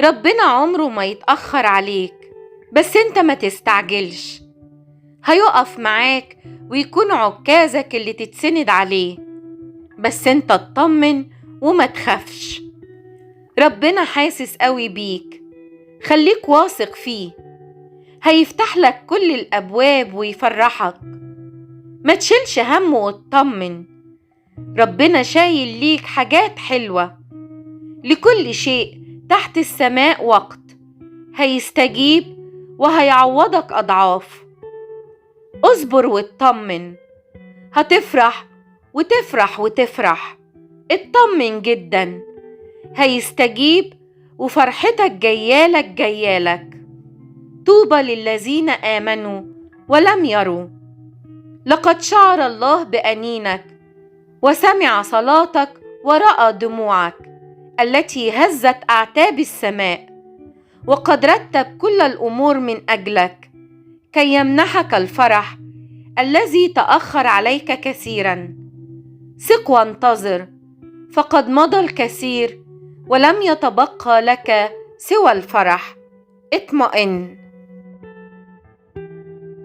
ربنا عمره ما يتأخر عليك، بس انت ما تستعجلش. هيقف معاك ويكون عكازك اللي تتسند عليه، بس انت اطمن وما تخافش. ربنا حاسس قوي بيك، خليك واثق فيه. هيفتح لك كل الأبواب ويفرحك. ما تشيلش هم واطمن، ربنا شايل ليك حاجات حلوة. لكل شيء تحت السماء وقت، هيستجيب وهيعوضك أضعاف. اصبر واطمن، هتفرح وتفرح وتفرح. اطمن جدا، هيستجيب وفرحتك جيالك جيالك. طوبى للذين آمنوا ولم يروا، لقد شعر الله بأنينك وسمع صلاتك ورأى دموعك التي هزت أعتاب السماء، وقد رتب كل الأمور من أجلك كي يمنحك الفرح الذي تأخر عليك كثيرا. ثق وانتظر، فقد مضى الكثير ولم يتبقى لك سوى الفرح. اطمئن.